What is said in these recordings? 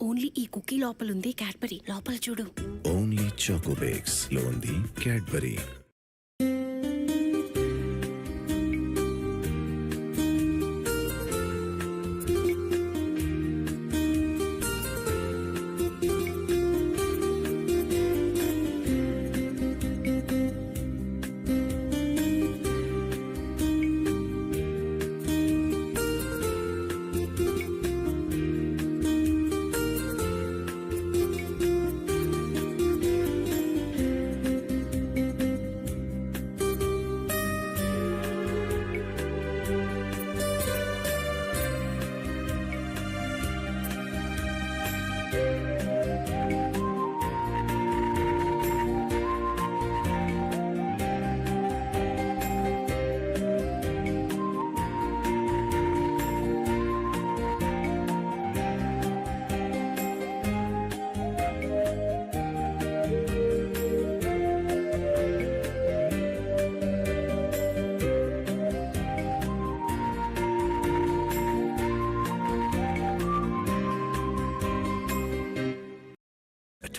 Only ఈ cookie లోపలుంది Cadbury. లోపల చూడు. ఓన్లీ చాకో బేక్స్ లో ఉంది Cadbury.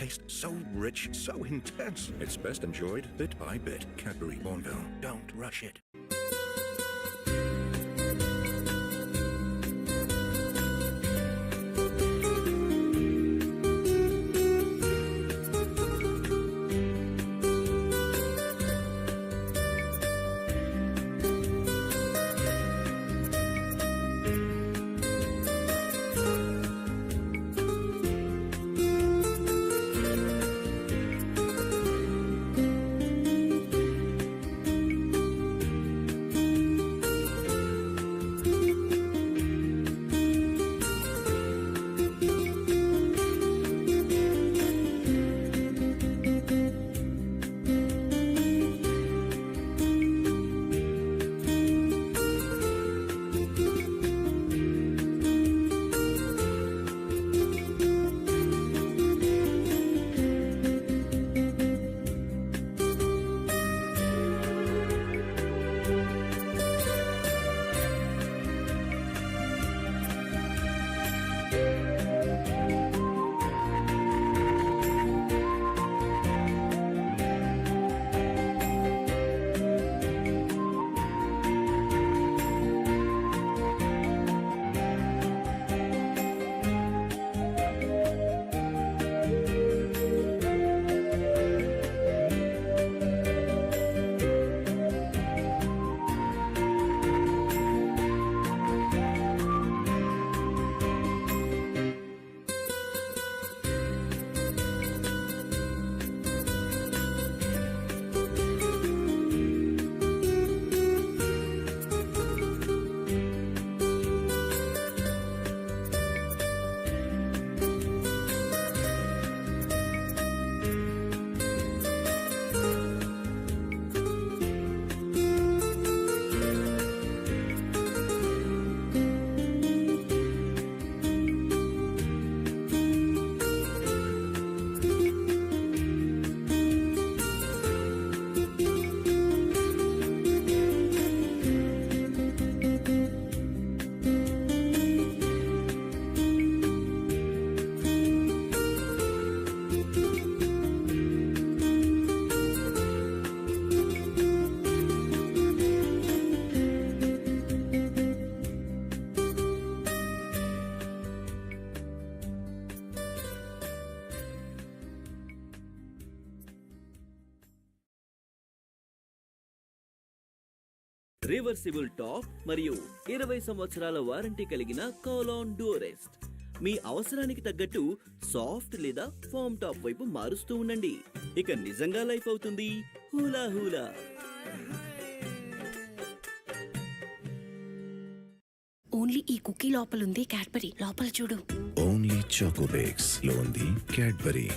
Taste so rich, so intense. It's best enjoyed bit by bit. Cadbury Bonville. Don't rush it. Reversible top మరియు 20 సంవత్సరాల warranty కలిగిన కాలాన్ డ్యూరెస్ట్. మీ అవసరానికి తగ్గట్టు సాఫ్ట్ లేదా ఫామ్ టాప్ వైపు మారుస్తూ ఉండండి. ఇక నిజంగా లైఫ్ అవుతుంది హూలా హూలా. ఓన్లీ ఈ కుకీ లోపలుంది క్యాడ్బరీ. లోపల చూడు. ఓన్లీ చాకో బేక్స్ లో ఉంది క్యాడ్బరీ.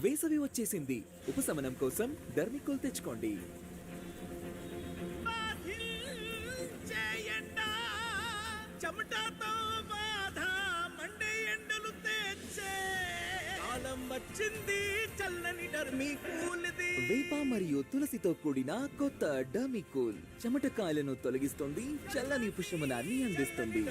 వేసవి వచ్చేసింది. ఉపశమనం కోసం ధర్మికోల్ తెచ్చుకోండి. వేప మరియు తులసితో కూడిన కొత్త డర్మికూల్ చెమటకాయలను తొలగిస్తుంది, చల్లని ఉపశమనాన్ని అందిస్తుంది.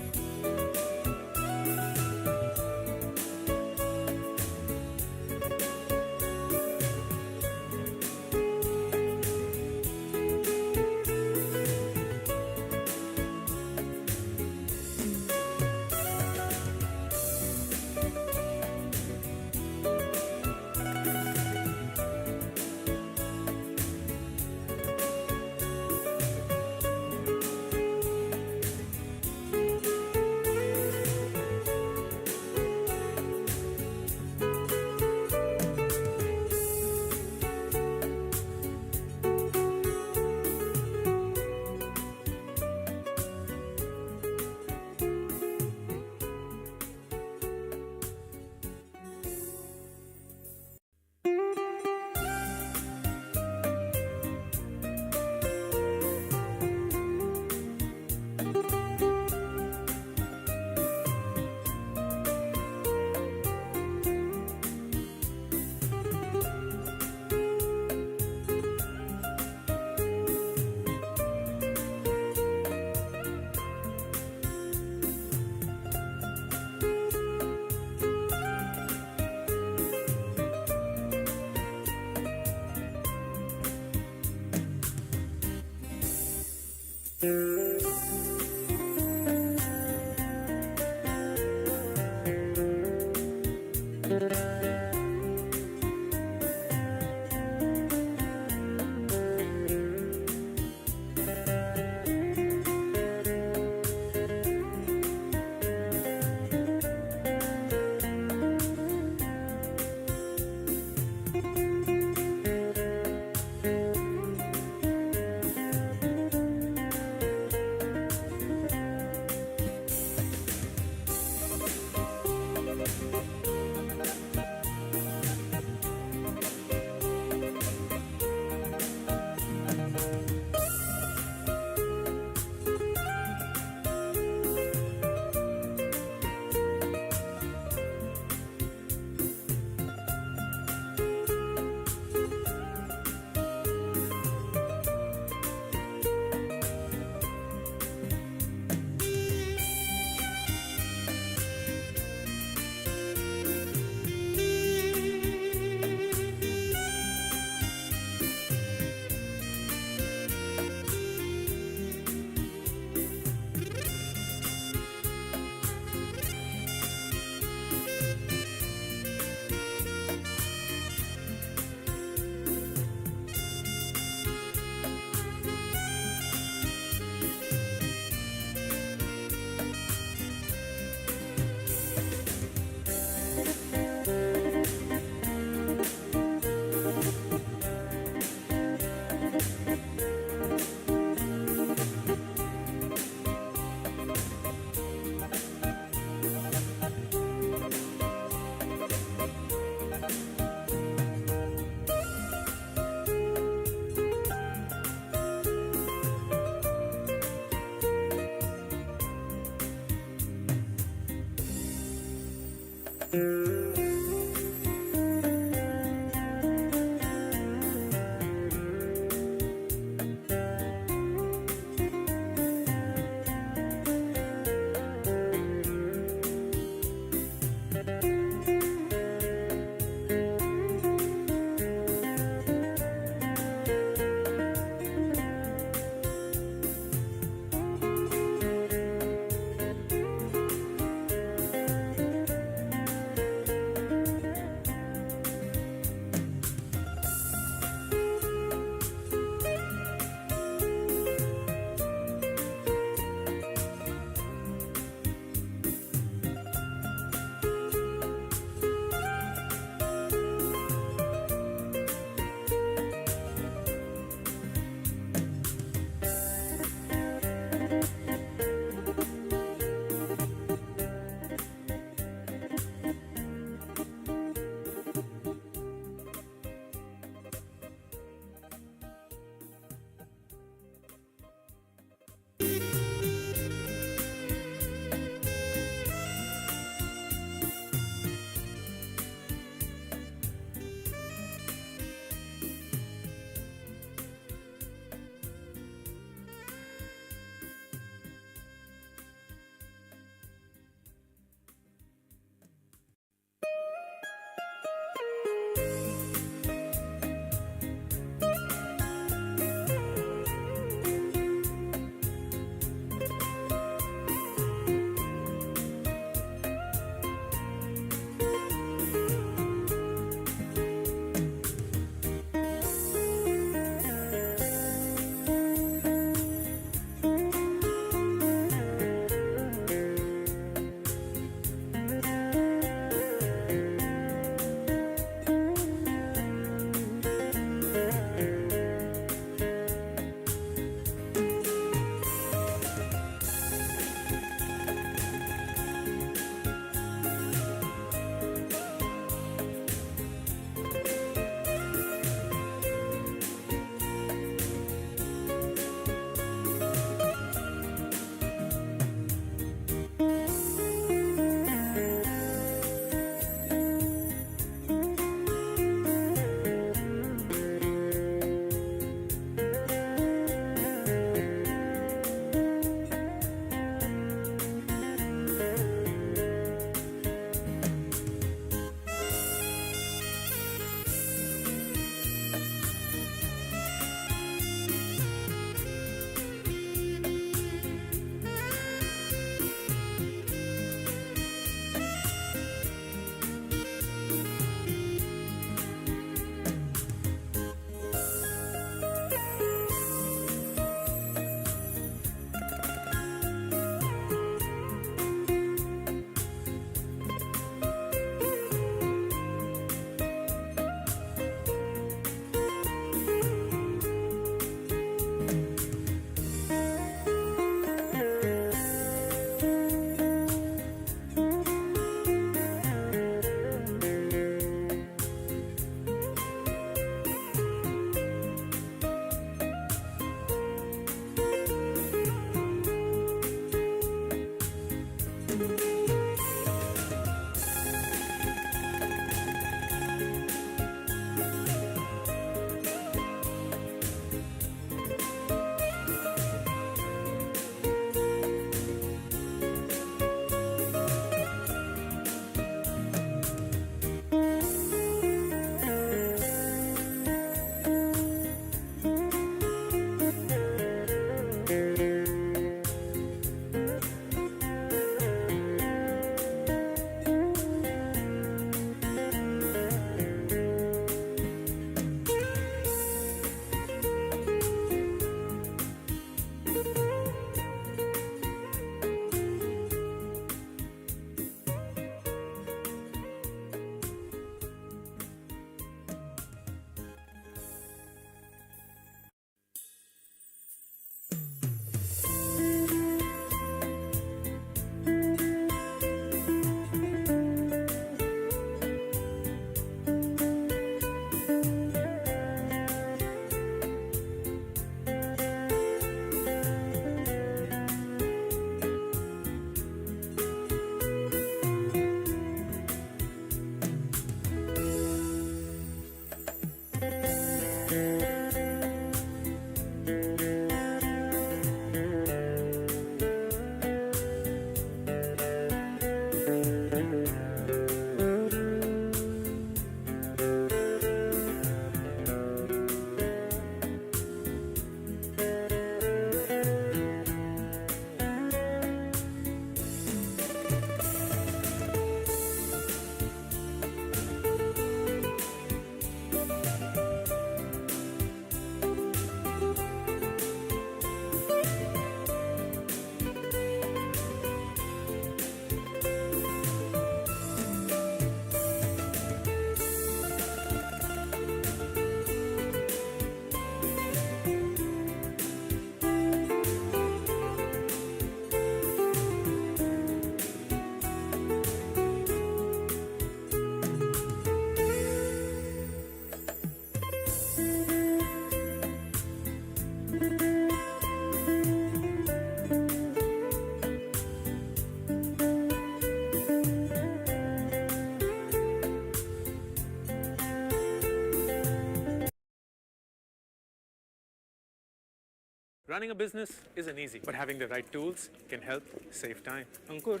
Running a business isn't easy, but having the right tools can help save time. Ankur,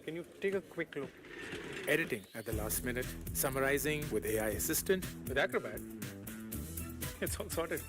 can you take a quick look? Editing at the last minute, summarizing with AI Assistant, with Acrobat. It's all sorted.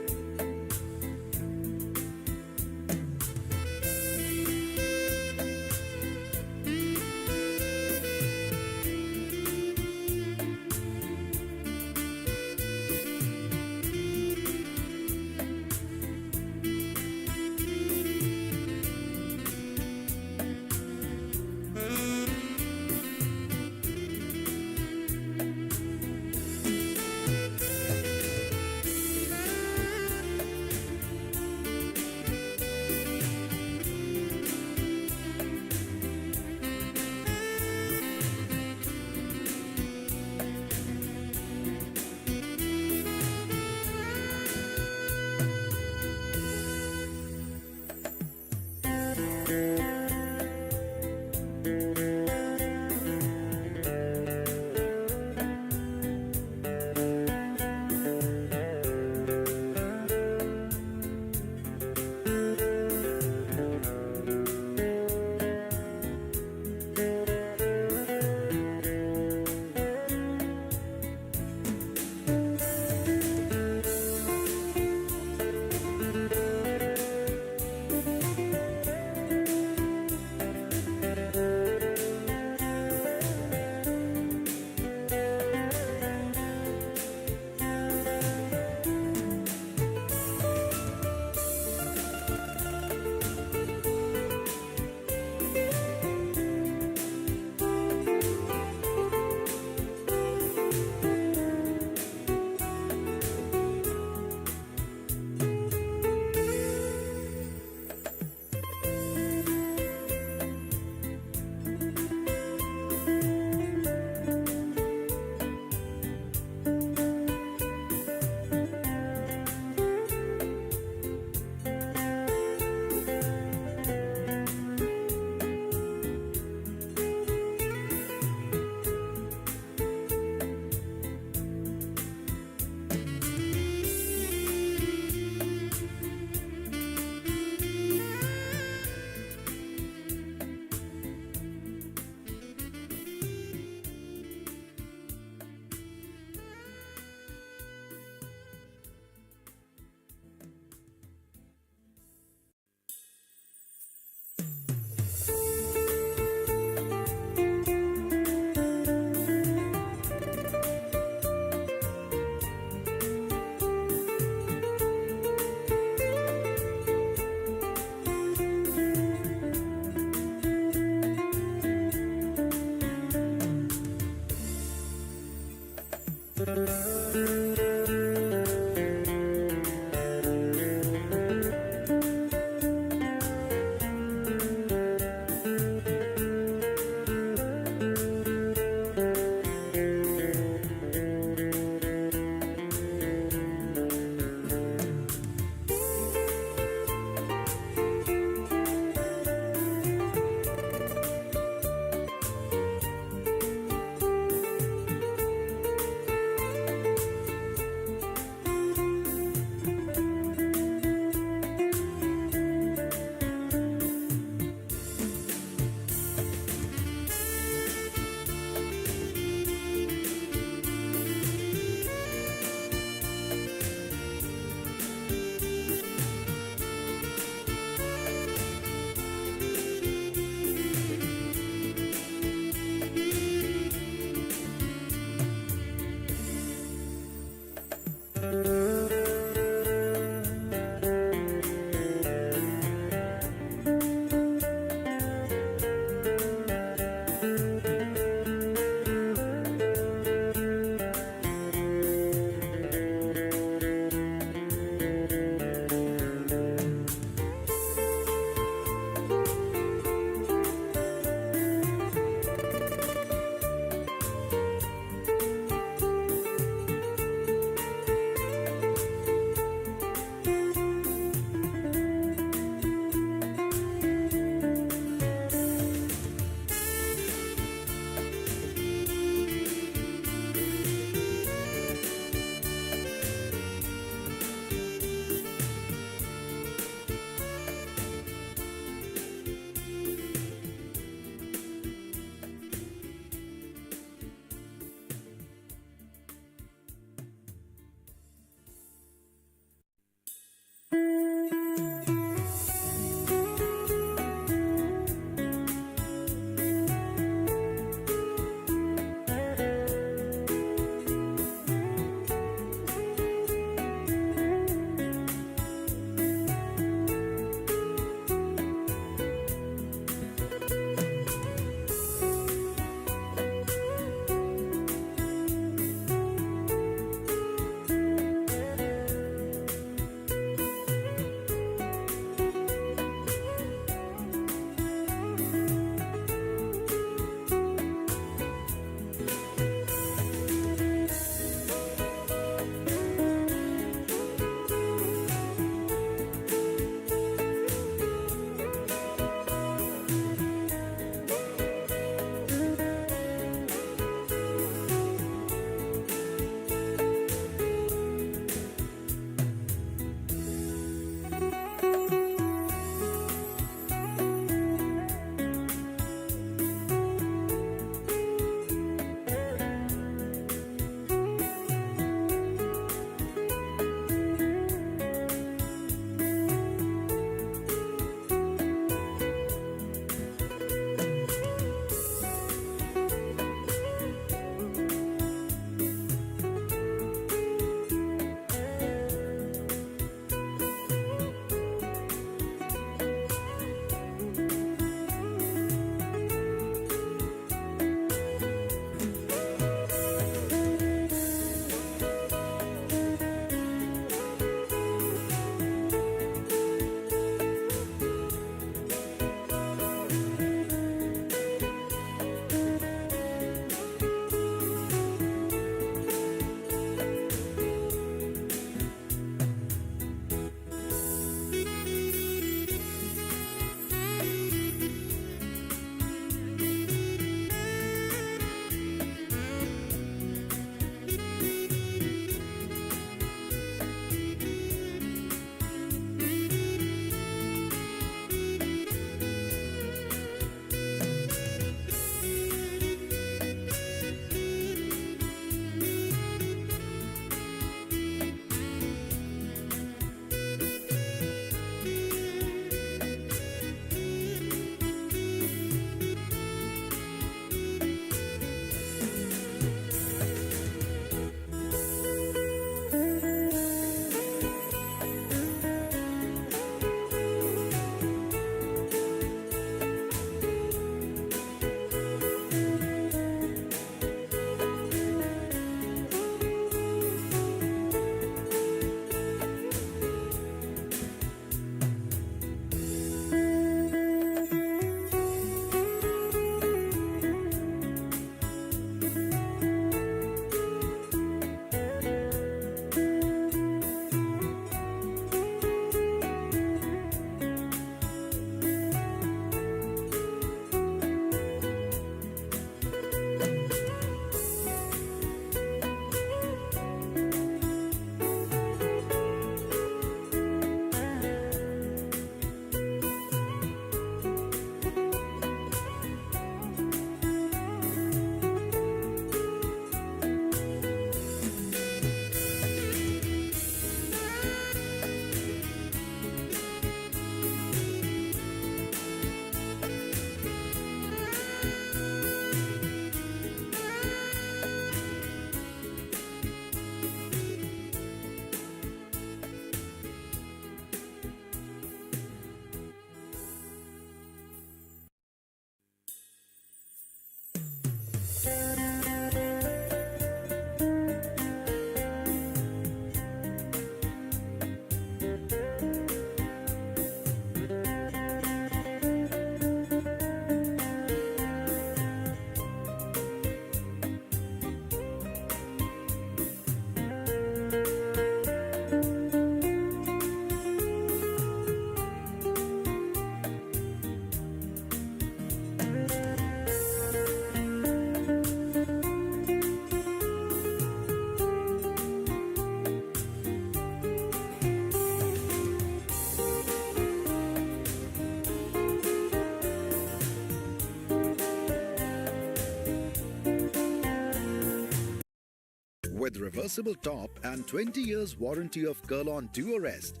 with reversible top and 20 years warranty of Kurlon Duo Rest.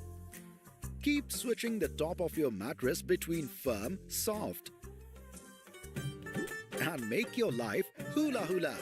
Keep switching the top of your mattress between firm, soft, and make your life hula hula.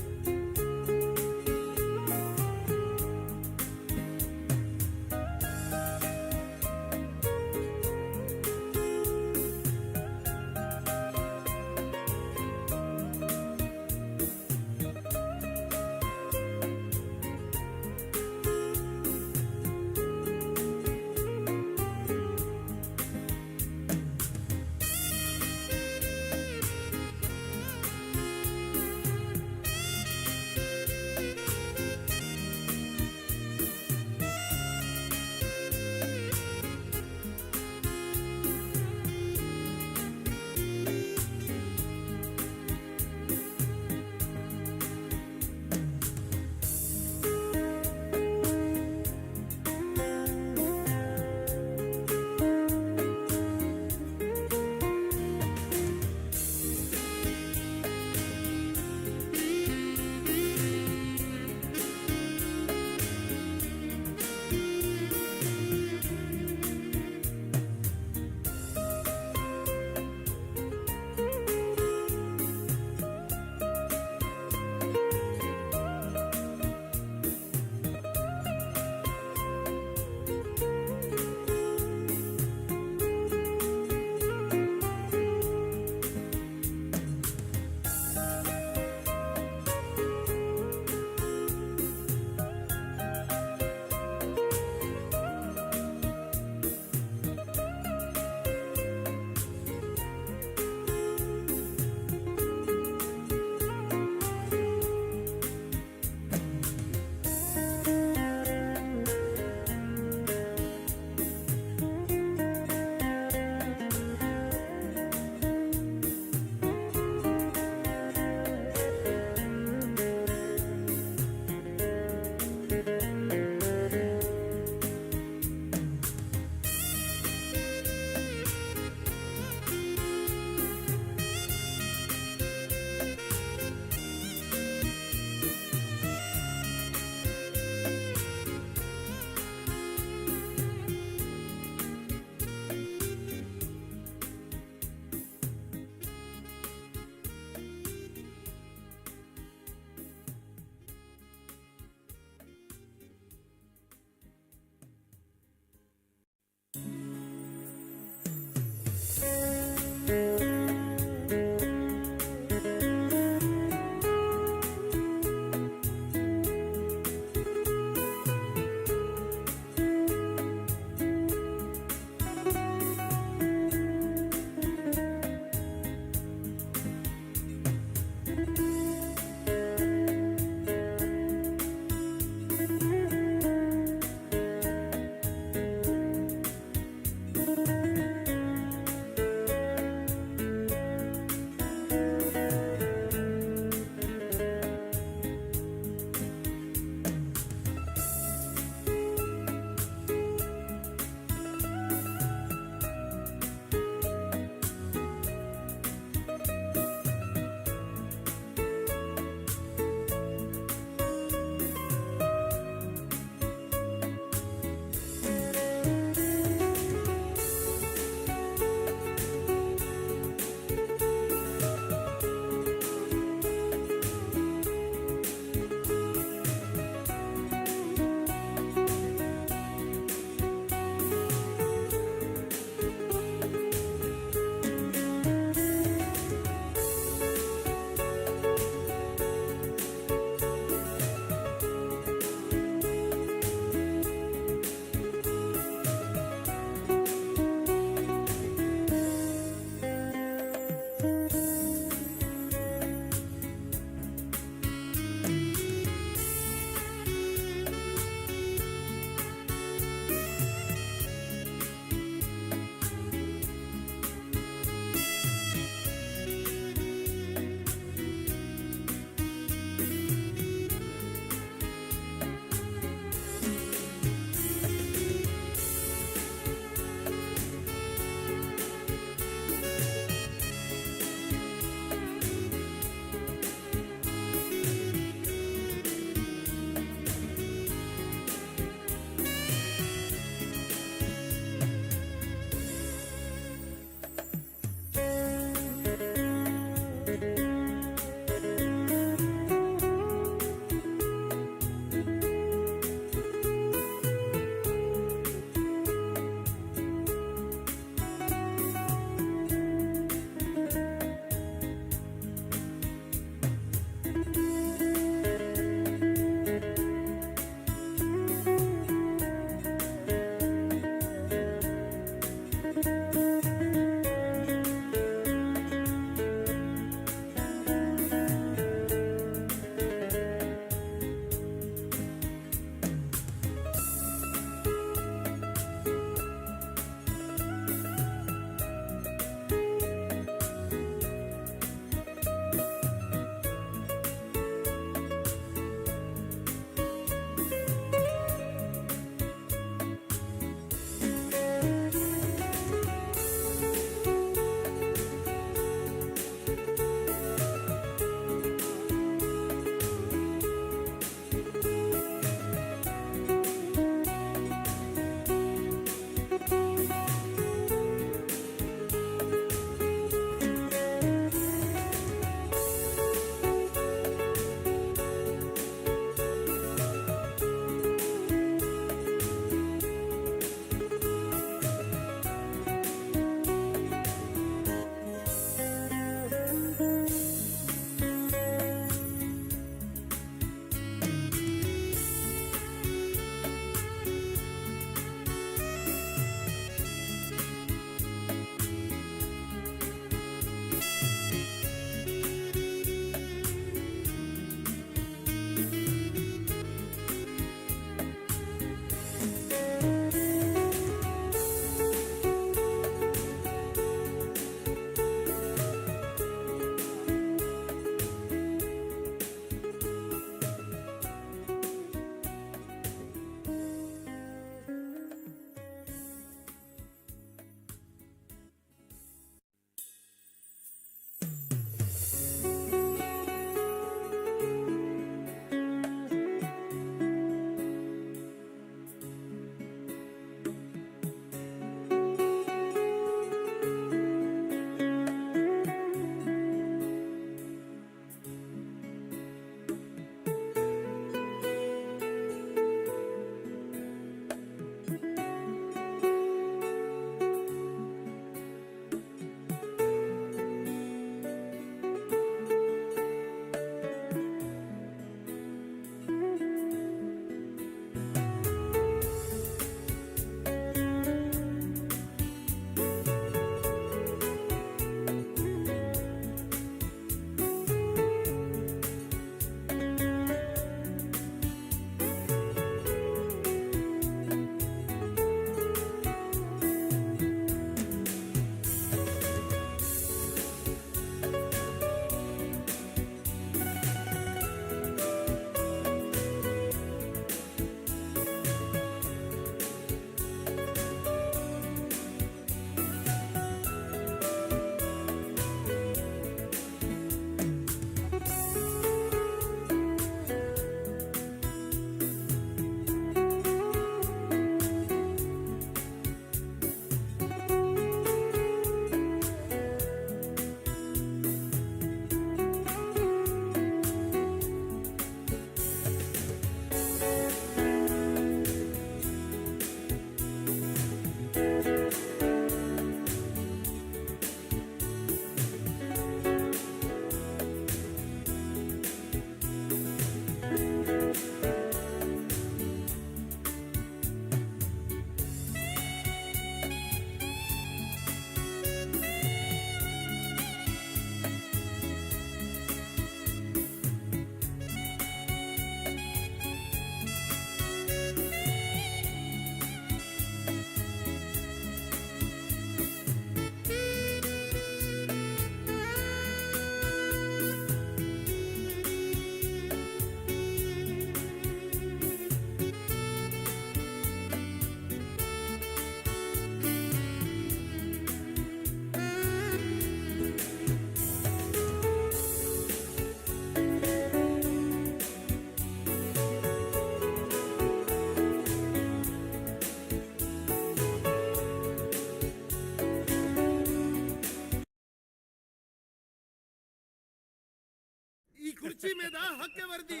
కుర్చీ మీద హక్కెవరిది?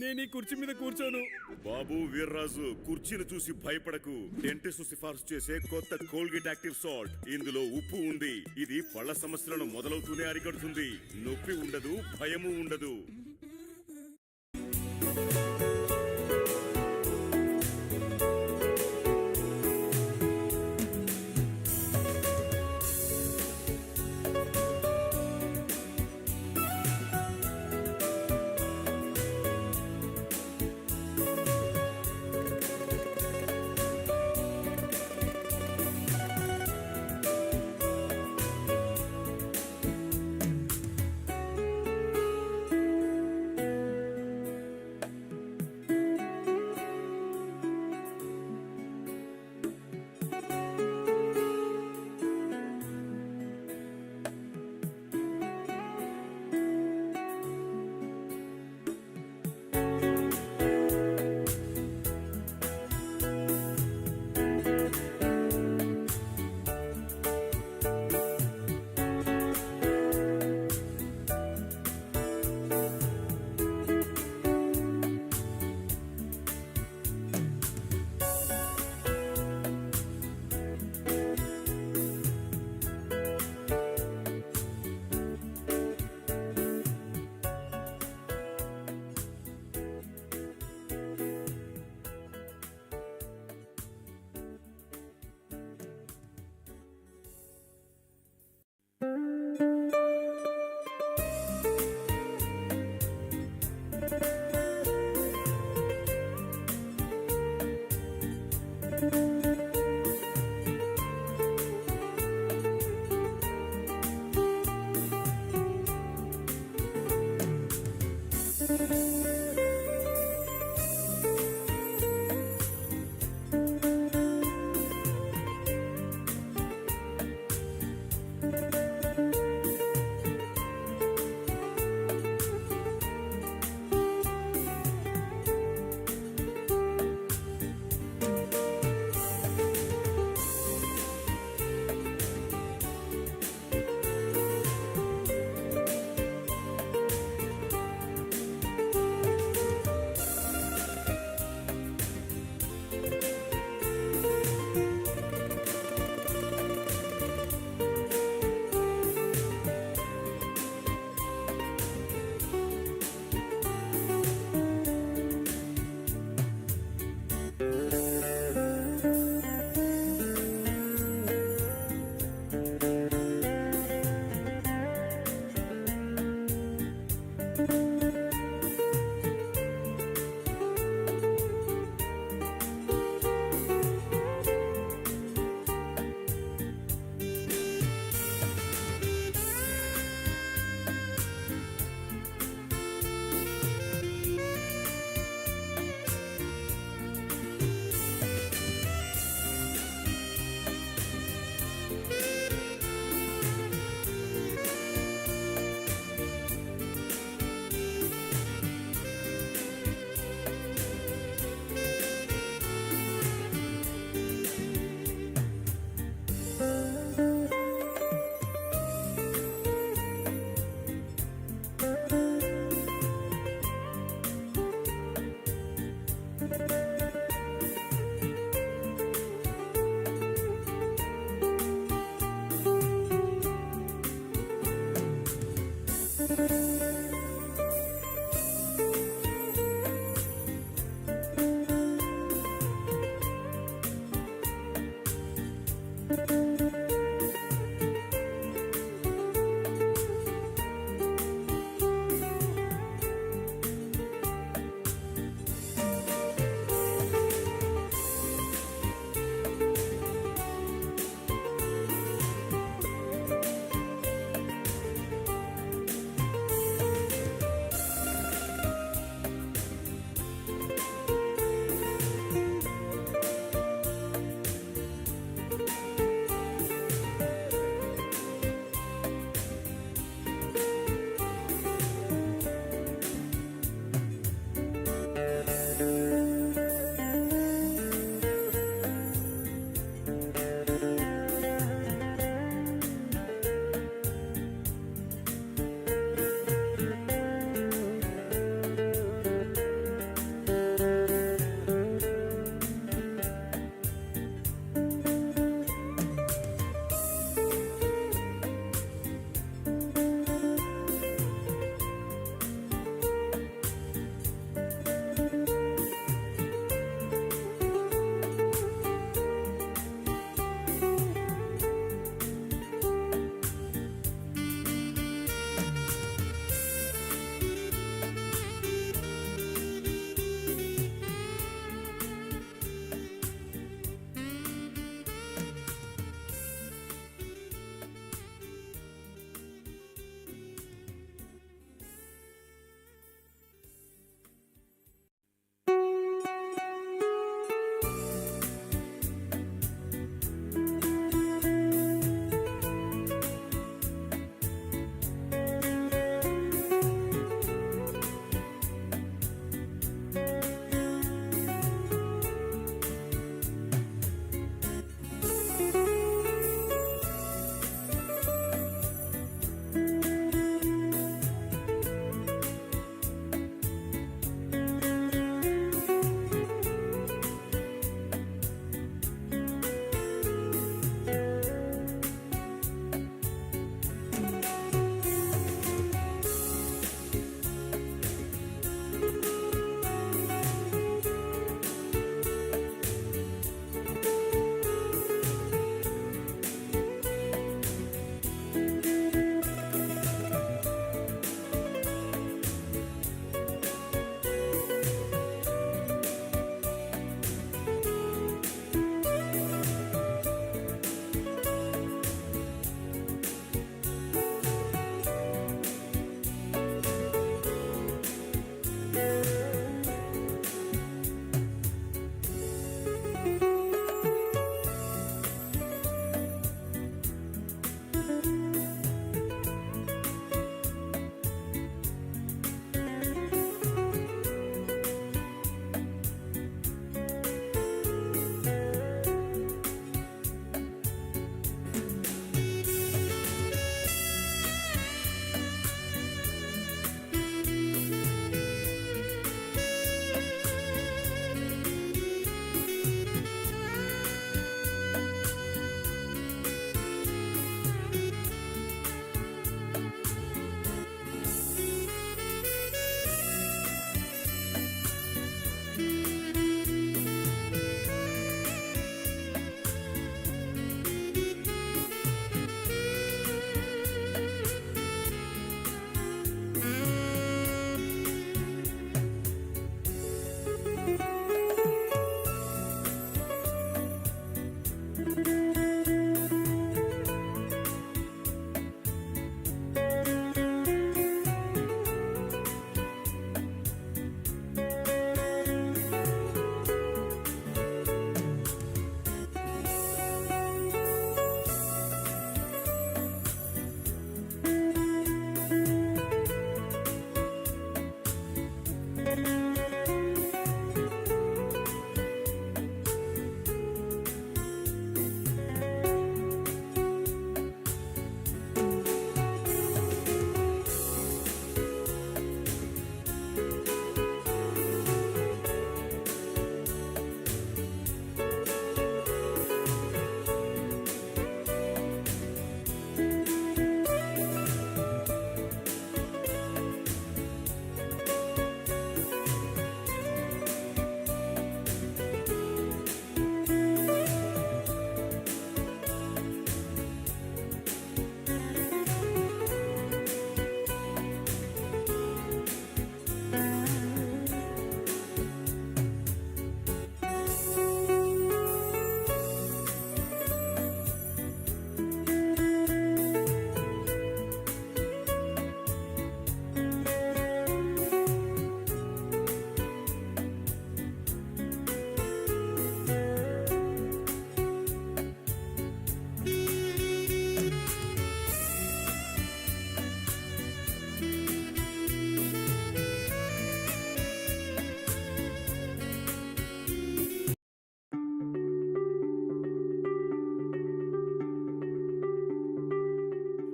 నేను ఈ కుర్చీ మీద కూర్చోను. బాబు వీర్రాజు, కుర్చీని చూసి భయపడకు. Dentist సిఫార్సు చేసే కొత్త కోల్గేట్ యాక్టివ్ సాల్ట్. ఇందులో ఉప్పు ఉంది. ఇది పళ్ళ సమస్యలను మొదలవుతూనే అరికడుతుంది. నొప్పి ఉండదు, భయము ఉండదు.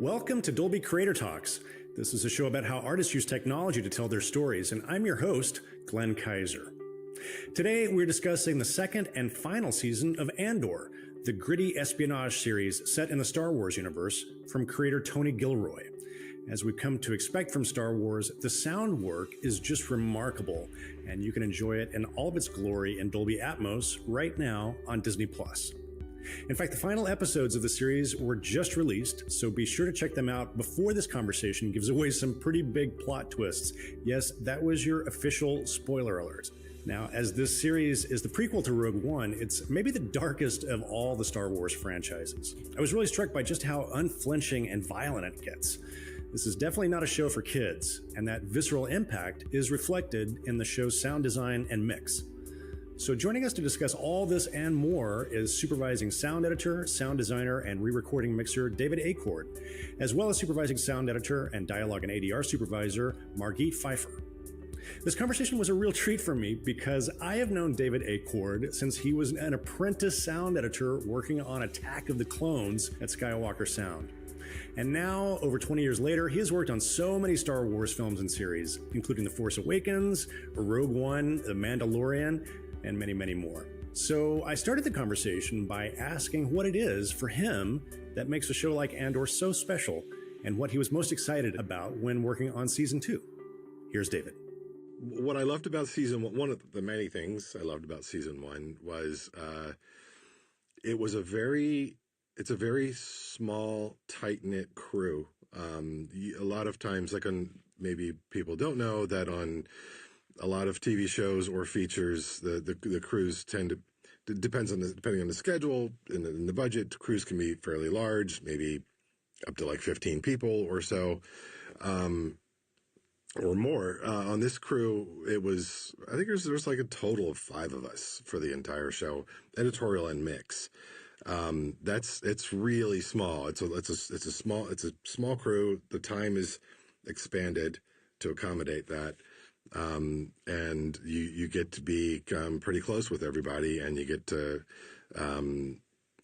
Welcome to Dolby Creator Talks. This is a show about how artists use technology to tell their stories, and I'm your host, Glenn Kaiser. Today, we're discussing the second and final season of Andor, the gritty espionage series set in the Star Wars universe from creator Tony Gilroy. As we've come to expect from Star Wars, the sound work is just remarkable, and you can enjoy it in all of its glory in Dolby Atmos right now on Disney+. In fact, the final episodes of the series were just released, so be sure to check them out before this conversation gives away some pretty big plot twists. Yes, that was your official spoiler alert. Now, as this series is the prequel to Rogue One, it's maybe the darkest of all the Star Wars franchises. I was really struck by just how unflinching and violent it gets. This is definitely not a show for kids, and that visceral impact is reflected in the show's sound design and mix. So joining us to discuss all this and more is supervising sound editor, sound designer, and re-recording mixer David Acord, as well as supervising sound editor and dialogue and ADR supervisor Margit Pfeiffer. This conversation was a real treat for me because I have known David Acord since he was an apprentice sound editor working on Attack of the Clones at Skywalker Sound. And now, over 20 years later, he has worked on so many Star Wars films and series, including The Force Awakens, Rogue One, The Mandalorian, and many, many more. So I started the conversation by asking what it is for him that makes a show like Andor so special and what he was most excited about when working on season 2. Here's David. What I loved about season one of the many things I loved about season 1 was it's a very small, tight-knit crew. A lot of times, like on, maybe people don't know that on a lot of TV shows or features, the crews tend to, depending on the schedule and the budget, crews can be fairly large, maybe up to like 15 people or so, or more. On this crew, I think there was like a total of 5 of us for the entire show, editorial and mix. It's really small. It's a small crew. The time is expanded to accommodate that. And you get to become pretty close with everybody, and you get to,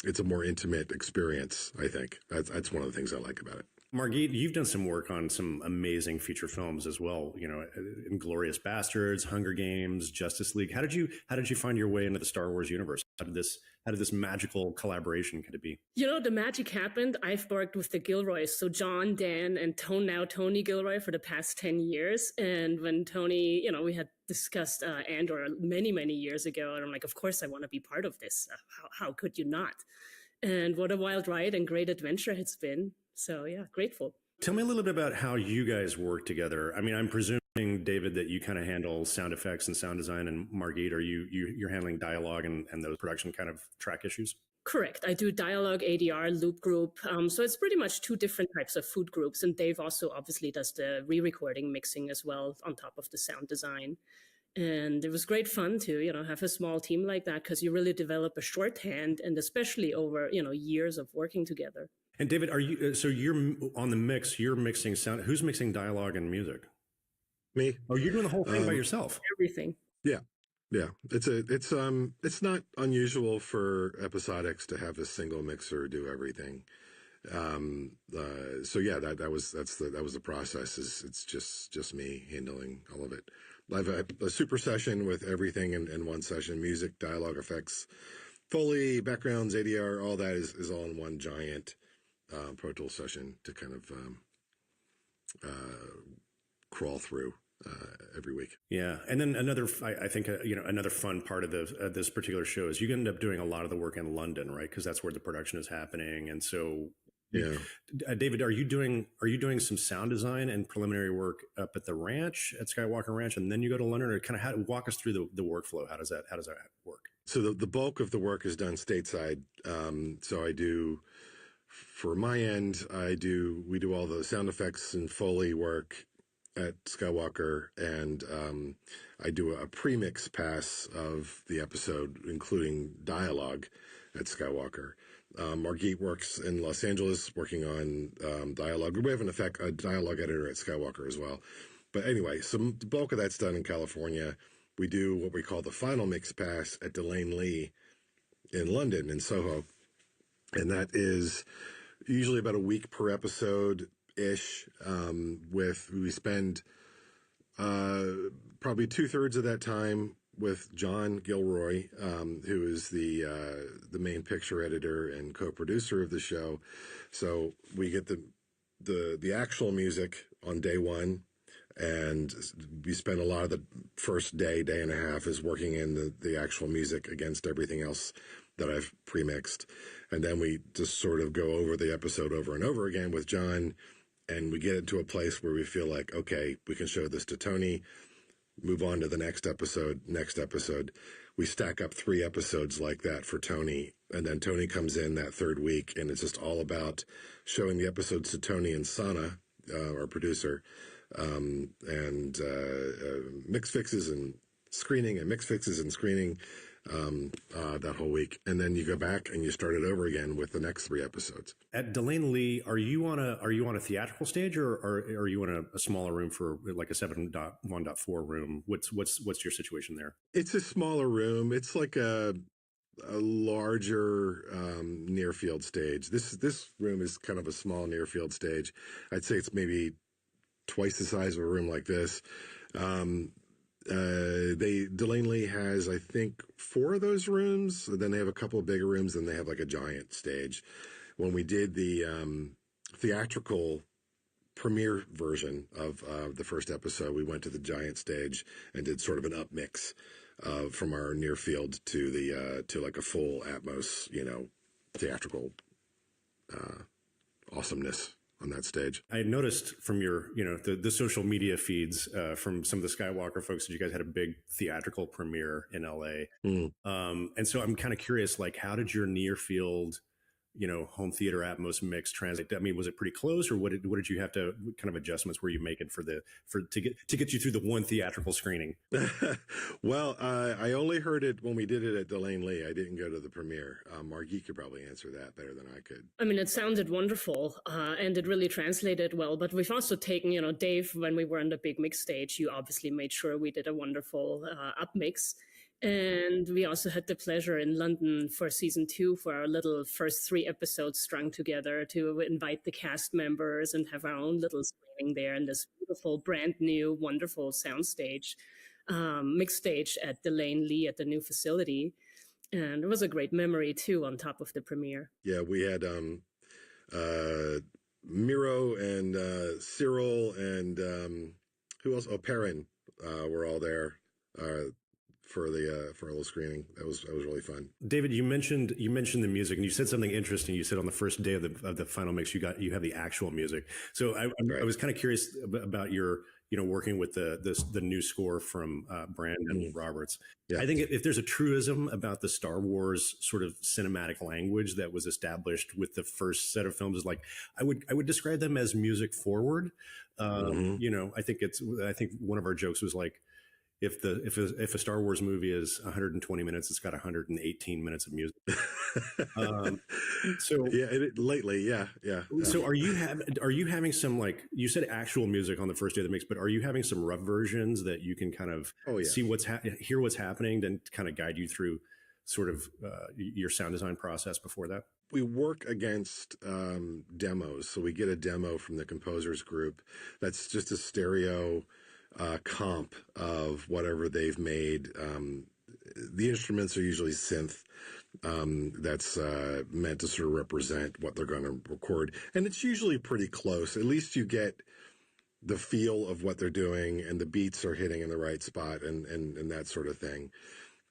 it's a more intimate experience, I think. That's one of the things I like about it. Margit, you've done some work on some amazing feature films as well, Inglourious Bastards, Hunger Games, Justice League. How did you find your way into the Star Wars universe? How did this magical collaboration come to be? The magic happened. I've worked with the Gilroys, so John, Dan, and Tony Gilroy for the past 10 years. And when Tony, we had discussed Andor many, many years ago, and I'm like, of course I want to be part of this. How could you not? And what a wild ride and great adventure it's been. So yeah, grateful. Tell me a little bit about how you guys work together. I mean, I'm presuming, David, that you kind of handle sound effects and sound design, and Margit, are you're handling dialogue and those production kind of track issues? Correct. I do dialogue, ADR, loop group. So it's pretty much 2 different types of food groups. And Dave also obviously does the re-recording mixing as well on top of the sound design. And it was great fun to, have a small team like that, because you really develop a shorthand, and especially over, years of working together. And David, you're on the mix, you're mixing sound. Who's mixing dialogue and music? Me. Oh, you're doing the whole thing by yourself? Everything. Yeah. It's not unusual for episodics to have a single mixer do everything. So yeah, that was the process. It's just me handling all of it. I have a super session with everything in one session: music, dialogue, effects, Foley, backgrounds, ADR, all that is all in one giant Pro Tools session to kind of crawl through every week. Yeah, and then another fun part of this particular show is you end up doing a lot of the work in London, right? Because that's where the production is happening, and so. Yeah, David, are you doing some sound design and preliminary work up at the ranch at Skywalker Ranch, and then you go to London, or kind of walk us through the workflow? How does that work? So the bulk of the work is done stateside. So I do, for my end, we do all the sound effects and Foley work at Skywalker, and I do a pre-mix pass of the episode, including dialogue at Skywalker. Margit works in Los Angeles working on dialogue. We have a dialogue editor at Skywalker as well. But anyway, so the bulk of that's done in California. We do what we call the final mix pass at Delane Lee in London, in Soho. And that is usually about a week per episode ish. We spend probably 2/3 of that time with John Gilroy, who is the main picture editor and co-producer of the show. So we get the actual music on day one, and we spend a lot of the first day and a half is working in the actual music against everything else that I've pre-mixed. And then we just sort of go over the episode over and over again with John, and we get it to a place where we feel like, okay, we can show this to Tony, move on to the next episode. We stack up 3 episodes like that for Tony, and then Tony comes in that third week, and it's just all about showing the episodes to Tony and Sana, our producer, and mix fixes and screening that whole week. And then you go back and you start it over again with the next 3 episodes. At Delaney Lee, are you on a theatrical stage, or are you in a smaller room for like a 7.1.4 room? What's your situation there? It's a smaller room. It's like a larger near field stage. This room is kind of a small near field stage. I'd say it's maybe twice the size of a room like this. Delaney Lee has, I think, 4 of those rooms. Then they have a couple of bigger rooms, and they have like a giant stage. When we did the theatrical premiere version of the first episode, we went to the giant stage and did sort of an up mix from our near field to like a full Atmos, theatrical awesomeness on that stage. I noticed from your, the social media feeds from some of the Skywalker folks that you guys had a big theatrical premiere in LA. And so I'm kind of curious, like, how did your near field, home theater Atmos mix translate? I mean, was it pretty close, or what did you have to, what kind of adjustments were you making to get you through the one theatrical screening? Well, I only heard it when we did it at Delaney Lee. I didn't go to the premiere. Margit could probably answer that better than I could. I mean, it sounded wonderful, and it really translated well. But we've also taken, Dave, when we were on the big mix stage, you obviously made sure we did a wonderful up mix. And we also had the pleasure in London for season 2 for our little first 3 episodes strung together to invite the cast members and have our own little screening there in this beautiful, brand new, wonderful soundstage, mix stage at Delaney Lee at the new facility. And it was a great memory, too, on top of the premiere. Yeah, we had Miro and Cyril and who else? Oh, Perrin were all there for a little screening. That was really fun. David, you mentioned the music, and you said something interesting. You said on the first day of the final mix, you have the actual music. So I was kind of curious about your working with the new score from Brandon Roberts. Yeah. I think if there's a truism about the Star Wars sort of cinematic language that was established with the first set of films, is like I would describe them as music forward. I think one of our jokes was like, if a Star Wars movie is 120 minutes, it's got 118 minutes of music. So lately, yeah. So are you having some, like you said, actual music on the first day of the mix, but are you having some rough versions that you can kind of see hear what's happening, then kind of guide you through sort of your sound design process before that? We work against demos, so we get a demo from the composers group that's just a stereo comp of whatever they've made. The instruments are usually synth that's meant to sort of represent what they're going to record, and it's usually pretty close. At least you get the feel of what they're doing, and the beats are hitting in the right spot, and that sort of thing.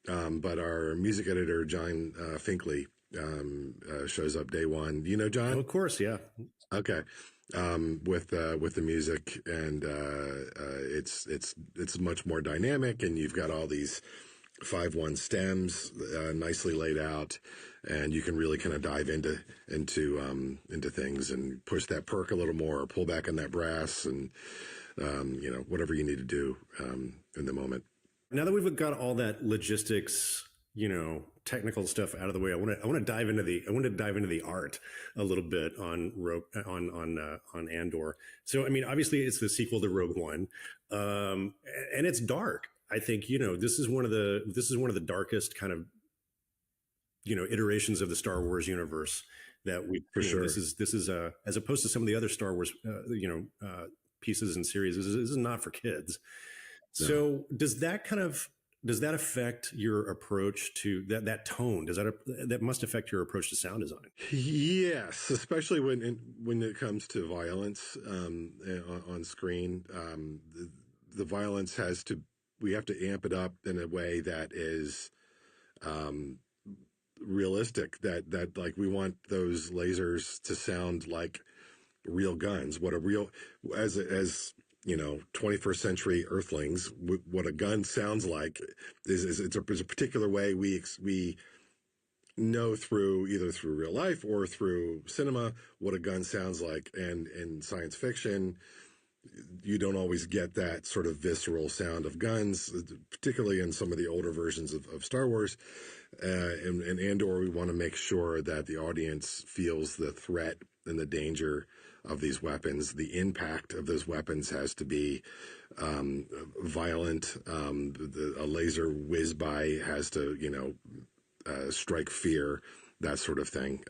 But our music editor, John Finkley, shows up day one. You know John? Oh, of course, yeah. Okay. With the music, and it's much more dynamic, and you've got all these 5/1 stems nicely laid out, and you can really kind of dive into things and push that perk a little more, or pull back on that brass, and whatever you need to do in the moment. Now that we've got all that logistics, technical stuff out of the way, I want to dive into the art a little bit on Andor. So, I mean, obviously it's the sequel to Rogue One, and it's dark. I think, this is one of the darkest kind of, iterations of the Star Wars universe that we For sure. This is as opposed to some of the other Star Wars pieces and series. This is not for kids. No. So does that affect your approach to that tone? That must affect your approach to sound design? Yes, especially when it comes to violence on screen. The violence we have to amp it up in a way that is realistic. That like we want those lasers to sound like real guns. What a real as 21st century Earthlings, what a gun sounds like is a particular way we know either through real life or through cinema what a gun sounds like. And in science fiction, you don't always get that sort of visceral sound of guns, particularly in some of the older versions of Star Wars. In Andor, we want to make sure that the audience feels the threat and the danger of these weapons. The impact of those weapons has to be violent. A laser whiz by has to, strike fear, that sort of thing.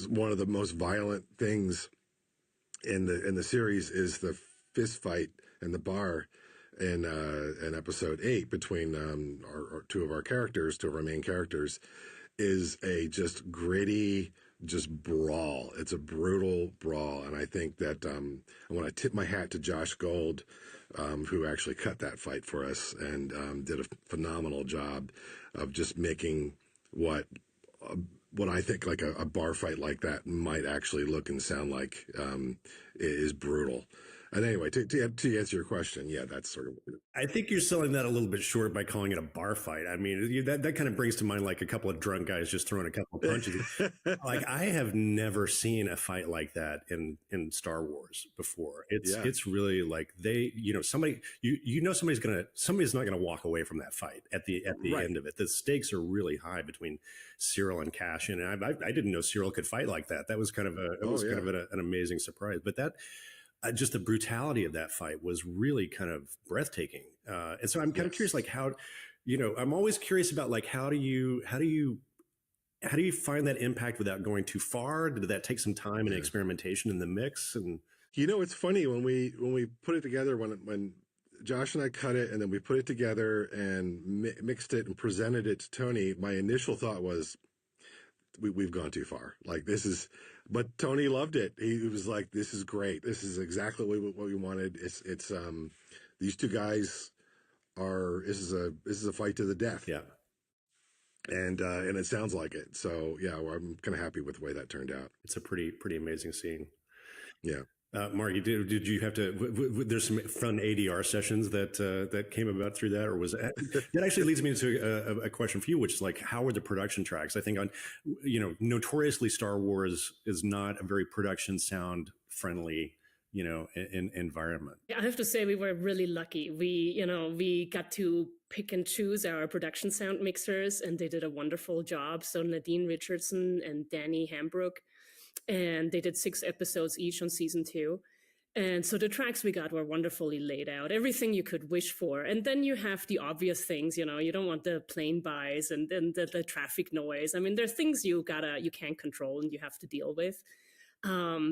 One of the most violent things in the series is the fist fight in the bar in episode 8 between our two of our main characters, is a just gritty, just brawl. It's a brutal brawl, and I think that I want to tip my hat to Josh Gold, who actually cut that fight for us and did a phenomenal job of just making what I think like a bar fight like that might actually look and sound like is brutal. And anyway, to answer your question, yeah, that's sort of. I think you're selling that a little bit short by calling it a bar fight. I mean, that kind of brings to mind like a couple of drunk guys just throwing a couple of punches. Like I have never seen a fight like that in Star Wars before. It's really like somebody's not gonna walk away from that fight at the Right. end of it. The stakes are really high between Cyril and Cassian, and I didn't know Cyril could fight like that. That was kind of an amazing surprise. But that. Just the brutality of that fight was really kind of breathtaking. And so I'm kind of curious, like how, I'm always curious about like, how do you find that impact without going too far? Did that take some time and experimentation in the mix? And it's funny when we put it together, when Josh and I cut it and then we put it together and mixed it and presented it to Tony, my initial thought was, we've gone too far. Like but Tony loved it. He was like, "This is great. This is exactly what we wanted." It's these two guys this is a fight to the death. Yeah. And it sounds like it. So yeah, I'm kind of happy with the way that turned out. It's a pretty amazing scene. Yeah. Mark, did you have to? There's some fun ADR sessions that came about through that, or was that actually leads me to a question for you, which is like, how were the production tracks? I think notoriously Star Wars is not a very production sound friendly, environment. I have to say we were really lucky. We got to pick and choose our production sound mixers, and they did a wonderful job. So Nadine Richardson and Danny Hambrook. And they did 6 episodes each on season 2. And so the tracks we got were wonderfully laid out, everything you could wish for. And then you have the obvious things, you don't want the plane buys and then the traffic noise. I mean, there are things you can't control and you have to deal with.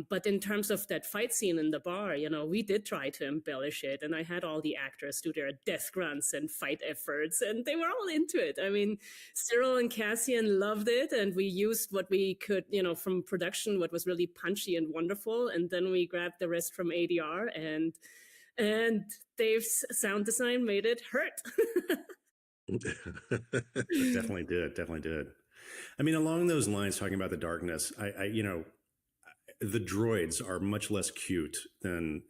But in terms of that fight scene in the bar, we did try to embellish it. And I had all the actors do their death grunts and fight efforts, and they were all into it. I mean, Cyril and Cassian loved it. And we used what we could, from production, what was really punchy and wonderful. And then we grabbed the rest from ADR, and Dave's sound design made it hurt. Definitely did. I mean, along those lines, talking about the darkness, the droids are much less cute than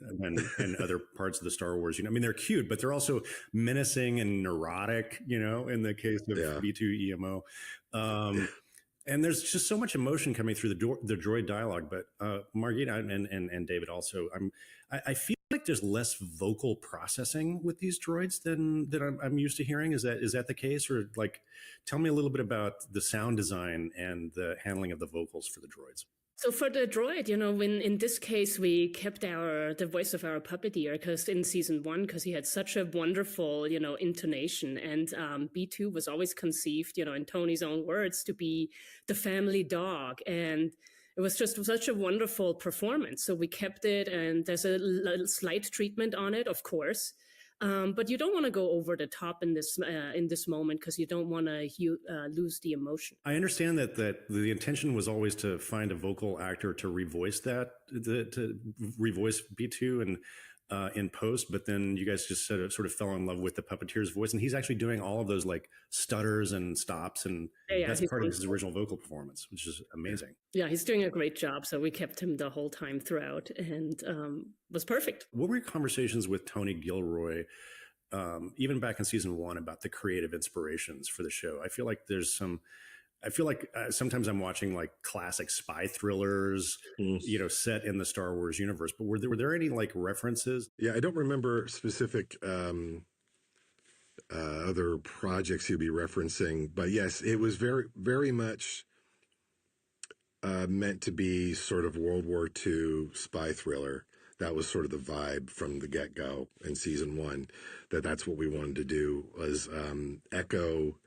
in other parts of the Star Wars. I mean, they're cute, but they're also menacing and neurotic, in the case of B2 EMO. And there's just so much emotion coming through the droid dialogue. But Margita and David also, I feel like there's less vocal processing with these droids than I'm used to hearing. Is that the case? Or like, tell me a little bit about the sound design and the handling of the vocals for the droids. So for the droid, in this case we kept the voice of our puppeteer because in season 1, because he had such a wonderful, intonation, and B2 was always conceived, in Tony's own words, to be the family dog, and it was just such a wonderful performance. So we kept it, and there's a slight treatment on it, of course. But you don't want to go over the top in this moment because you don't want to lose the emotion. I understand that the intention was always to find a vocal actor to revoice to revoice B2 and in post, but then you guys just sort of fell in love with the puppeteer's voice, and he's actually doing all of those like stutters and stops, and that's part of his original vocal performance, which is amazing. Yeah, he's doing a great job. So we kept him the whole time throughout, and was perfect. What were your conversations with Tony Gilroy, even back in season 1, about the creative inspirations for the show? I feel like sometimes I'm watching like classic spy thrillers, set in the Star Wars universe. But were there any like references? Yeah, I don't remember specific other projects you'd be referencing, but yes, it was very, very much meant to be sort of World War II spy thriller. That was sort of the vibe from the get-go in season 1. That's what we wanted to do, was echo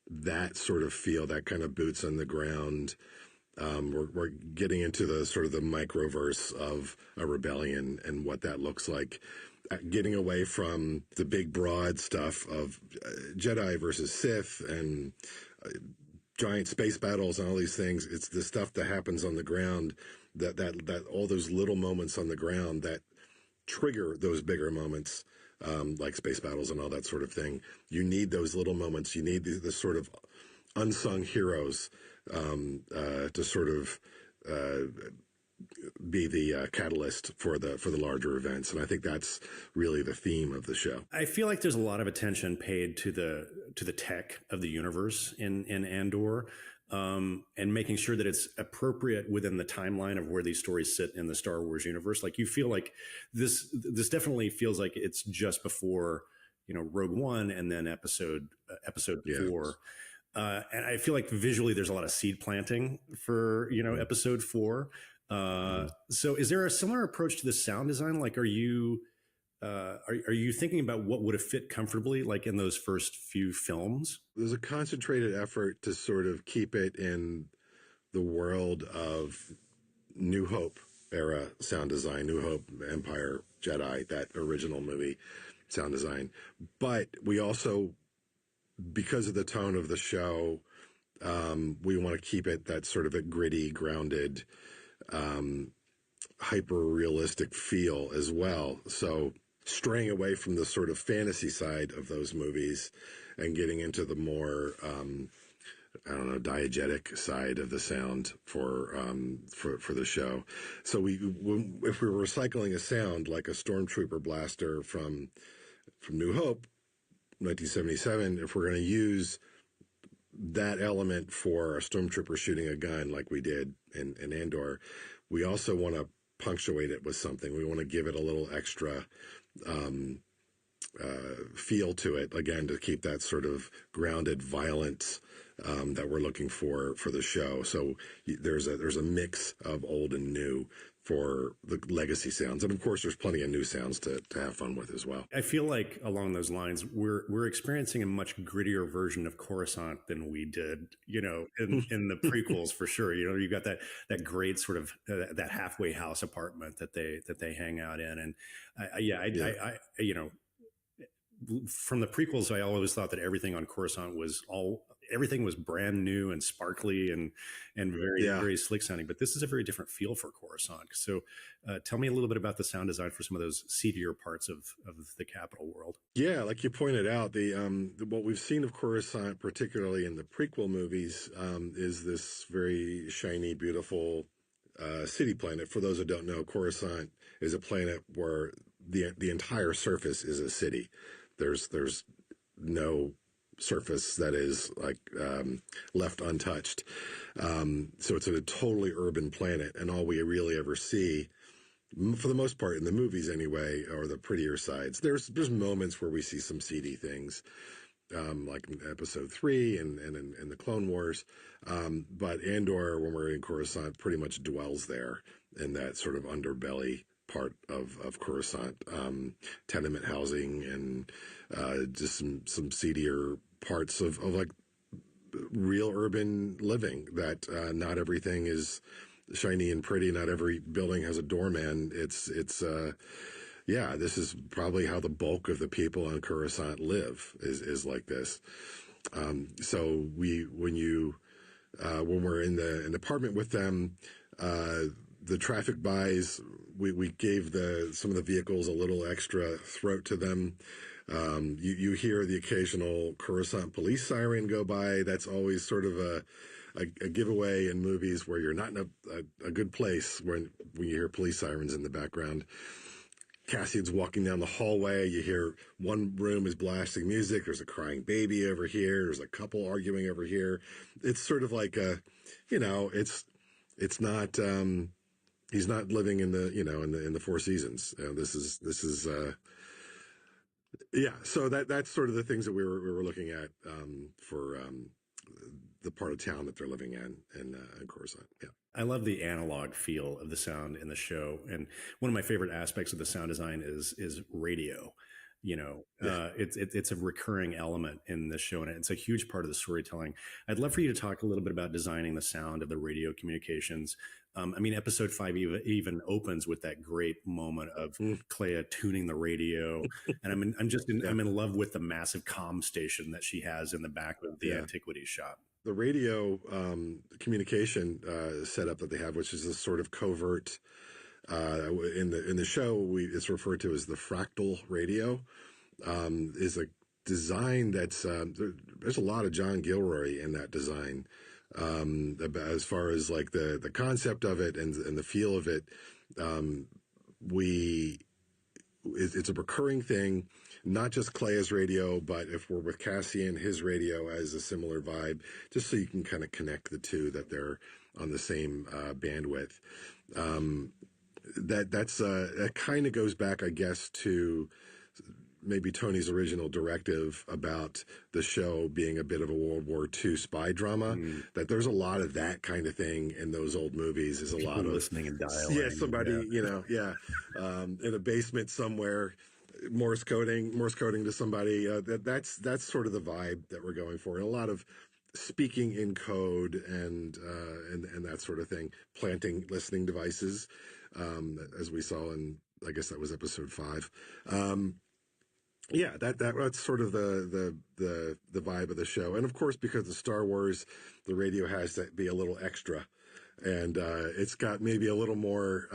that sort of feel, that kind of boots on the ground. We're getting into the sort of the microverse of a rebellion and what that looks like. Getting away from the big broad stuff of Jedi versus Sith and giant space battles and all these things. It's the stuff that happens on the ground, that all those little moments on the ground that trigger those bigger moments. Like space battles and all that sort of thing. You need those little moments. You need the sort of unsung heroes to sort of be the catalyst for the larger events. And I think that's really the theme of the show. I feel like there's a lot of attention paid to the tech of the universe in Andor. And making sure that it's appropriate within the timeline of where these stories sit in the Star Wars universe. Like, you feel like this definitely feels like it's just before, Rogue One and then episode 4. And I feel like visually there's a lot of seed planting for, episode 4. So is there a similar approach to the sound design? Like, are you thinking about what would have fit comfortably, like in those first few films? There's a concentrated effort to sort of keep it in the world of New Hope era sound design, New Hope, Empire, Jedi, that original movie sound design. But we also, because of the tone of the show, we want to keep it that sort of a gritty, grounded, hyper-realistic feel as well. So straying away from the sort of fantasy side of those movies and getting into the more, diegetic side of the sound for the show. So if we were recycling a sound like a Stormtrooper blaster from New Hope, 1977, if we're going to use that element for a Stormtrooper shooting a gun like we did in Andor, we also want to punctuate it with something. We want to give it a little extra feel to it, again, to keep that sort of grounded violence that we're looking for the show. So there's a mix of old and new for the legacy sounds, and of course there's plenty of new sounds to have fun with as well. I feel like along those lines we're experiencing a much grittier version of Coruscant than we did, in the prequels for sure. You've got that great sort of that halfway house apartment that they hang out in, and I from the prequels, I always thought that everything on Coruscant everything was brand new and sparkly and very, very slick sounding. But this is a very different feel for Coruscant. So tell me a little bit about the sound design for some of those seedier parts of the capital world. Yeah, like you pointed out, what we've seen of Coruscant, particularly in the prequel movies, is this very shiny, beautiful city planet. For those who don't know, Coruscant is a planet where the entire surface is a city. There's no surface that is like left untouched. So it's a totally urban planet, and all we really ever see, for the most part in the movies anyway, are the prettier sides. There's moments where we see some seedy things, like in episode 3 and in the Clone Wars. But Andor, when we're in Coruscant, pretty much dwells there in that sort of underbelly part of Coruscant, tenement housing and just some seedier parts of like real urban living that not everything is shiny and pretty. Not every building has a doorman. Yeah, this is probably how the bulk of the people on Coruscant live is like this. So when we're in the apartment with them, the traffic buys, we gave some of the vehicles a little extra throat to them. You hear the occasional Coruscant police siren go by. That's always sort of a giveaway in movies where you're not in a good place when you hear police sirens in the background. Cassian's walking down the hallway. You hear one room is blasting music. There's a crying baby over here. There's a couple arguing over here. It's sort of like it's not. He's not living in the Four Seasons. This is yeah. So that's sort of the things that we were looking at for the part of town that they're living in Coruscant. Yeah. I love the analog feel of the sound in the show, and one of my favorite aspects of the sound design is radio. It's a recurring element in the show, and it's a huge part of the storytelling. I'd love for you to talk a little bit about designing the sound of the radio communications. Episode 5 even opens with that great moment of Clea tuning the radio, and I'm in love with the massive comm station that she has in the back of the antiquities shop. The radio communication setup that they have, which is a sort of covert in the show, it's referred to as the fractal radio, is a design that's there's a lot of John Gilroy in that design, as far as like the concept of it and the feel of it. It's a recurring thing. Not just Clea's radio, but if we're with Cassian, his radio has a similar vibe, just so you can kind of connect the two, that they're on the same bandwidth. That kind of goes back, I guess, to maybe Tony's original directive about the show being a bit of a World War II spy drama. That there's a lot of that kind of thing in those old movies. There's a People lot of listening and dialing. Yeah, somebody, in a basement somewhere, Morse coding to somebody. That's sort of the vibe that we're going for, and a lot of speaking in code and that sort of thing. Planting listening devices, as we saw in, I guess that was episode 5. That's sort of the vibe of the show, and of course, because of Star Wars, the radio has to be a little extra, and it's got maybe a little more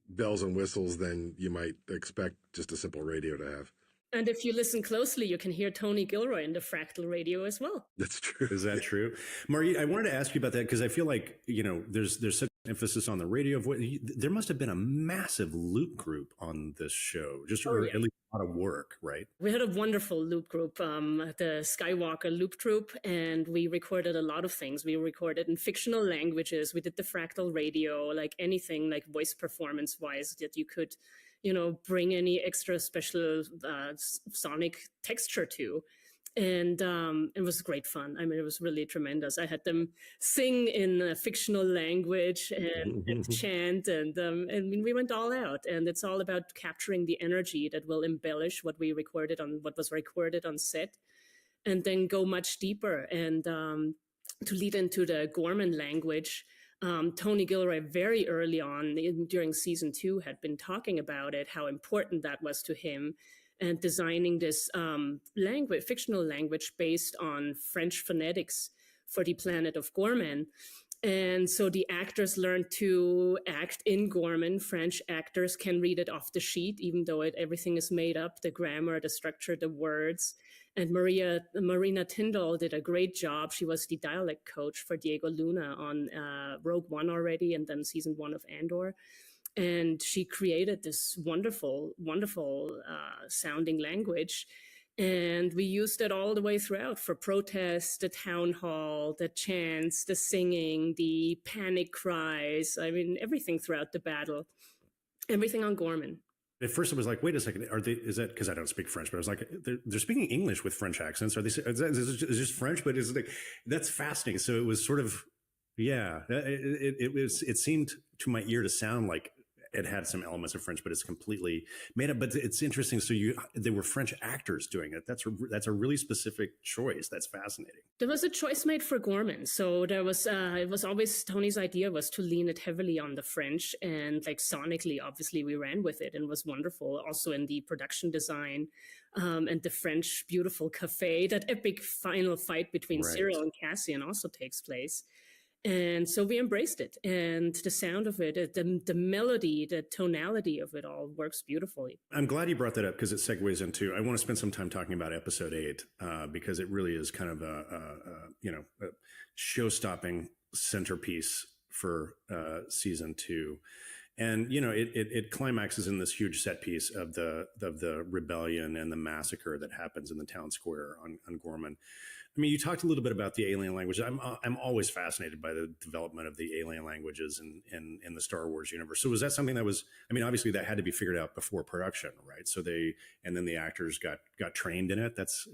bells and whistles than you might expect just a simple radio to have. And if you listen closely, you can hear Tony Gilroy in the fractal radio as well. That's true. Is that true? Marie, I wanted to ask you about that because I feel like, there's such emphasis on the radio. There must have been a massive loop group on this show, or at least a lot of work, right? We had a wonderful loop group, the Skywalker loop group, and we recorded a lot of things. We recorded in fictional languages. We did the fractal radio, like anything like voice performance wise that you could, bring any extra special sonic texture to. And it was great fun. I mean, it was really tremendous. I had them sing in a fictional language and chant, and we went all out. And it's all about capturing the energy that will embellish what was recorded on set, and then go much deeper. And to lead into the Gorman language, Tony Gilroy very early on during season 2 had been talking about it, how important that was to him, and designing this fictional language based on French phonetics for the planet of Gorman. And so the actors learned to act in Gorman. French actors can read it off the sheet, even though everything is made up, the grammar, the structure, the words. And Marina Tyndall did a great job. She was the dialect coach for Diego Luna on Rogue One already, and then season 1 of Andor. And she created this wonderful, wonderful sounding language. And we used it all the way throughout for protest, the town hall, the chants, the singing, the panic cries. I mean, everything throughout the battle, everything on Gorman. At first, I was like, "Wait a second, are they? Is that because I don't speak French?" But I was like, "They're speaking English with French accents. Are they? Is it just French?" But it's like that's fascinating. So it was sort of, yeah. It seemed to my ear to sound like it had some elements of French, but it's completely made up. But it's interesting. So they were French actors doing it. That's a really specific choice. That's fascinating. There was a choice made for Gorman. So there was, it was always Tony's idea was to lean it heavily on the French, and like sonically, obviously we ran with it and it was wonderful. Also in the production design, and the French beautiful cafe, that epic final fight between Cyril and Cassian also takes place. And so we embraced it, and the sound of it, the melody, the tonality of it all works beautifully. I'm glad you brought that up because it segues into, I want to spend some time talking about episode 8 because it really is kind of a show-stopping centerpiece for season 2. And, it climaxes in this huge set piece of the rebellion and the massacre that happens in the town square on Gorman. I mean, you talked a little bit about the alien language. I'm always fascinated by the development of the alien languages in the Star Wars universe. So was that something that was, I mean, obviously that had to be figured out before production, right? So and then the actors got trained in it. That's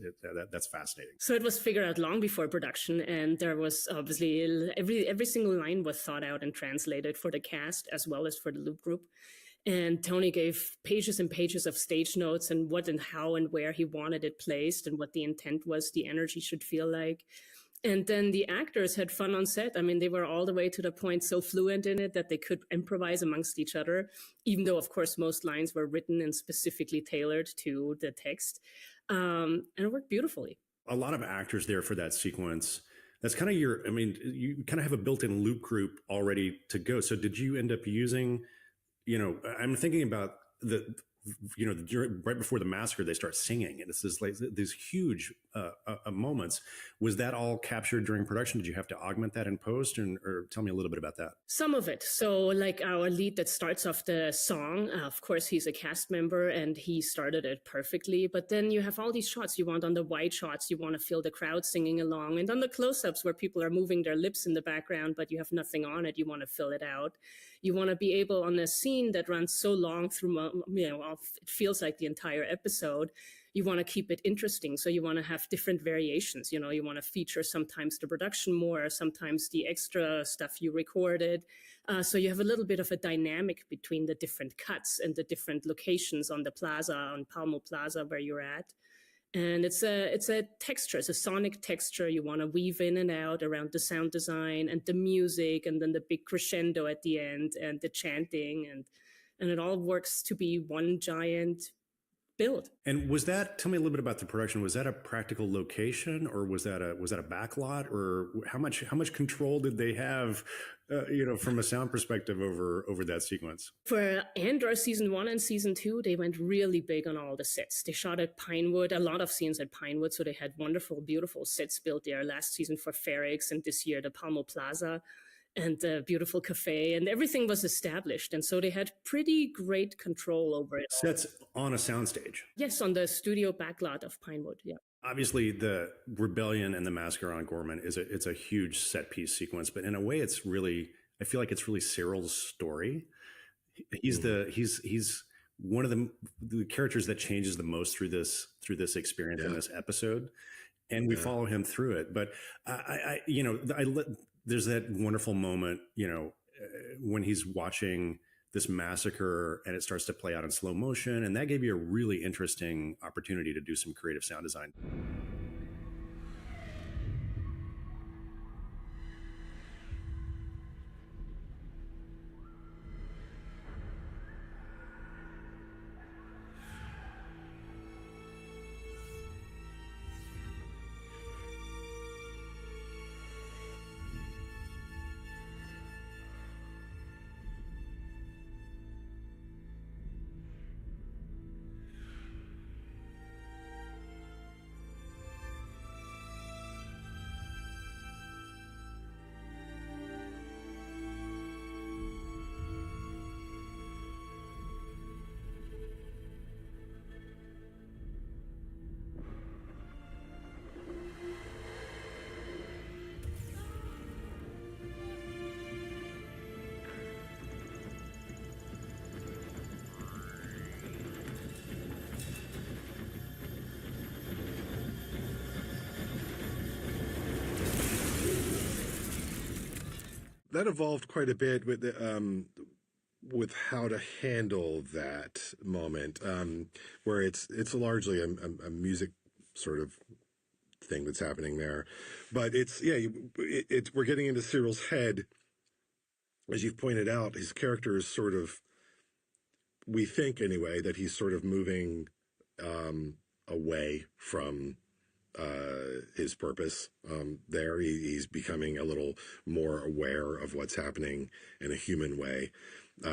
fascinating. So it was figured out long before production, and there was obviously every single line was thought out and translated for the cast as well as for the Loop Group. And Tony gave pages and pages of stage notes and what and how and where he wanted it placed and what the intent was, the energy should feel like. And then the actors had fun on set. I mean, they were all the way to the point so fluent in it that they could improvise amongst each other, even though, of course, most lines were written and specifically tailored to the text. And it worked beautifully. A lot of actors there for that sequence. That's kind of you kind of have a built-in loop group already to go. So did you end up using... I'm thinking about right before the massacre, they start singing, and it's these huge moments. Was that all captured during production? Did you have to augment that in post, or tell me a little bit about that? Some of it. So like our lead that starts off the song, of course, he's a cast member and he started it perfectly. But then you have all these shots you want on the wide shots. You want to feel the crowd singing along. And on the close-ups where people are moving their lips in the background, but you have nothing on it, you want to fill it out. You want to be able, on a scene that runs so long through, it feels like the entire episode, you want to keep it interesting. So you want to have different variations. You want to feature sometimes the production more, sometimes the extra stuff you recorded. So you have a little bit of a dynamic between the different cuts and the different locations on the plaza, on Palmo Plaza where you're at. And it's a texture, it's a sonic texture you want to weave in and out around the sound design and the music, and then the big crescendo at the end and the chanting, and it all works to be one giant build. And tell me a little bit about the production. Was that a practical location, or was that a backlot, or how much control did they have, from a sound perspective over that sequence? For Andor season 1 and season 2, they went really big on all the sets. They shot at Pinewood, a lot of scenes at Pinewood, so they had wonderful, beautiful sets built there. Last season for Ferrix, and this year the Palmo Plaza and the beautiful cafe, and everything was established. And so they had pretty great control over it. Sets on a soundstage? Yes, on the studio backlot of Pinewood, yeah. Obviously, the rebellion and the massacre on Gorman it's a huge set piece sequence, but in a way, I feel like it's really Cyril's story. He's one of the characters that changes the most through this experience in this episode, and we follow him through it. But there's that wonderful moment, when he's watching this massacre and it starts to play out in slow motion. And that gave you a really interesting opportunity to do some creative sound design. that evolved quite a bit with how to handle that moment, where it's largely a music sort of thing that's happening there, but we're getting into Cyril's head. As you've pointed out, his character is sort of, we think anyway, that he's sort of moving away from his purpose there. He's becoming a little more aware of what's happening in a human way.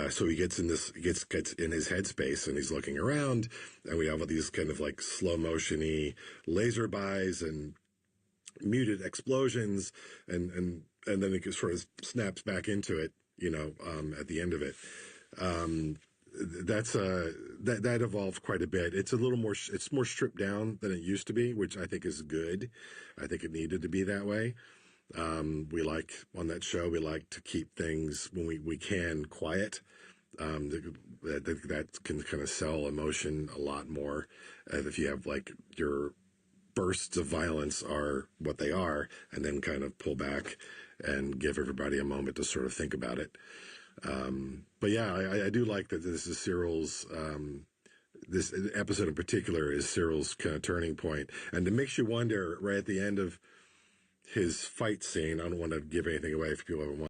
So he gets in his headspace, and he's looking around, and we have all these kind of like slow motion-y laser buys and muted explosions, and then it sort of snaps back into it, at the end of it. That evolved quite a bit. It's a little more, it's more stripped down than it used to be, which I think is good. I think it needed to be that way. We like, on that show, we like to keep things, when we can, quiet. That can kind of sell emotion a lot more. If you have like your bursts of violence are what they are, and then kind of pull back and give everybody a moment to sort of think about it. But yeah, I do like that this is Cyril's, this episode in particular is Cyril's kind of turning point. And it makes you wonder right at the end of his fight scene, I don't want to give anything away if people haven't watched